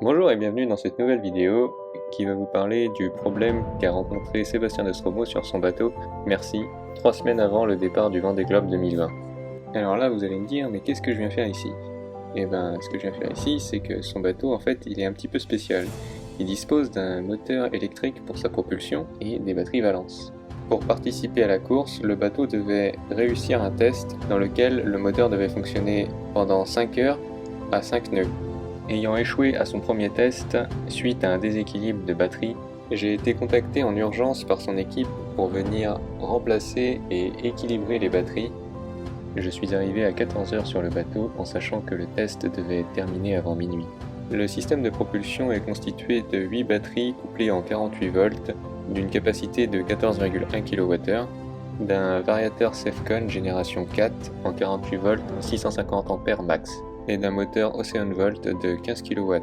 Bonjour et bienvenue dans cette nouvelle vidéo qui va vous parler du problème qu'a rencontré Sébastien Nostromo sur son bateau Merci, 3 semaines avant le départ du Vendée Globe 2020. Alors là vous allez me dire, mais qu'est-ce que je viens faire ici? Eh ben ce que je viens faire ici, c'est que son bateau en fait il est un petit peu spécial. Il dispose d'un moteur électrique pour sa propulsion et des batteries valence. Pour participer à la course, le bateau devait réussir un test dans lequel le moteur devait fonctionner pendant 5 heures à 5 nœuds. Ayant échoué à son premier test suite à un déséquilibre de batterie, j'ai été contacté en urgence par son équipe pour venir remplacer et équilibrer les batteries. Je suis arrivé à 14 h sur le bateau en sachant que le test devait être terminé avant minuit. Le système de propulsion est constitué de 8 batteries couplées en 48 volts d'une capacité de 14,1 kWh, d'un variateur Safcon génération 4 en 48 volts 650 A max et d'un moteur Oceanvolt de 15 kW.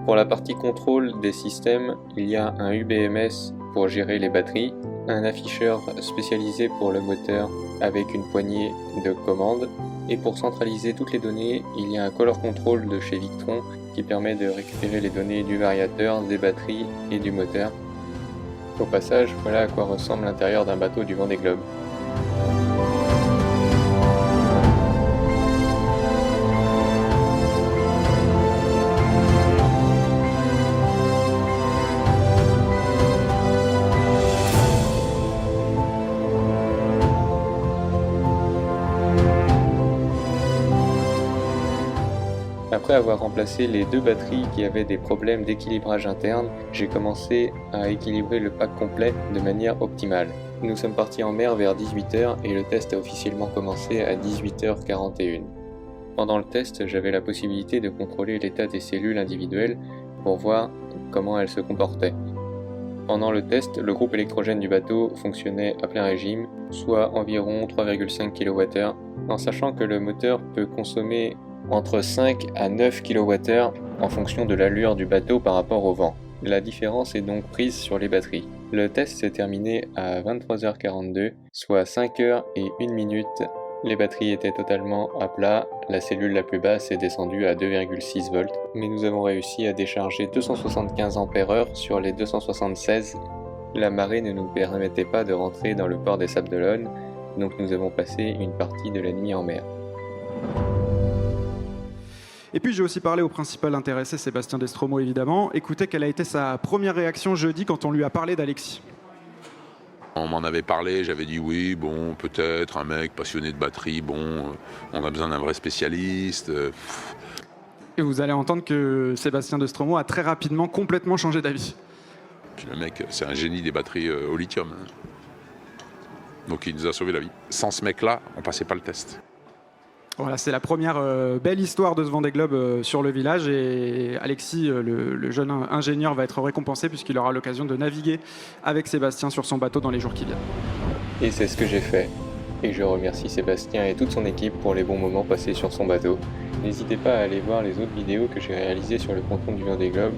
Pour la partie contrôle des systèmes, il y a un UBMS pour gérer les batteries, un afficheur spécialisé pour le moteur avec une poignée de commande, et pour centraliser toutes les données, il y a un Color Control de chez Victron qui permet de récupérer les données du variateur, des batteries et du moteur. Au passage, voilà à quoi ressemble l'intérieur d'un bateau du Vendée Globe. Après avoir remplacé les 2 batteries qui avaient des problèmes d'équilibrage interne, j'ai commencé à équilibrer le pack complet de manière optimale. Nous sommes partis en mer vers 18 h et le test a officiellement commencé à 18h41. Pendant le test, j'avais la possibilité de contrôler l'état des cellules individuelles pour voir comment elles se comportaient. Pendant le test, le groupe électrogène du bateau fonctionnait à plein régime, soit environ 3,5 kWh, en sachant que le moteur peut consommer entre 5 à 9 kWh en fonction de l'allure du bateau par rapport au vent. La différence est donc prise sur les batteries. Le test s'est terminé à 23h42, soit 5 h et 1 minute. Les batteries étaient totalement à plat, la cellule la plus basse est descendue à 2,6 volts, mais nous avons réussi à décharger 275 Ah sur les 276. La marée ne nous permettait pas de rentrer dans le port des Sables d'Olonne, donc nous avons passé une partie de la nuit en mer. Et puis j'ai aussi parlé au principal intéressé, Sébastien Nostromo évidemment. Écoutez quelle a été sa première réaction jeudi quand on lui a parlé d'Alexis. On m'en avait parlé, j'avais dit oui, bon, peut-être, un mec passionné de batterie, bon, on a besoin d'un vrai spécialiste. Et vous allez entendre que Sébastien Nostromo a très rapidement complètement changé d'avis. Puis le mec, c'est un génie des batteries au lithium. Donc il nous a sauvé la vie. Sans ce mec-là, on passait pas le test. Voilà, c'est la première belle histoire de ce Vendée Globe sur le village et Alexis, le jeune ingénieur, va être récompensé puisqu'il aura l'occasion de naviguer avec Sébastien sur son bateau dans les jours qui viennent. Et c'est ce que j'ai fait. Et je remercie Sébastien et toute son équipe pour les bons moments passés sur son bateau. N'hésitez pas à aller voir les autres vidéos que j'ai réalisées sur le ponton du Vendée Globe.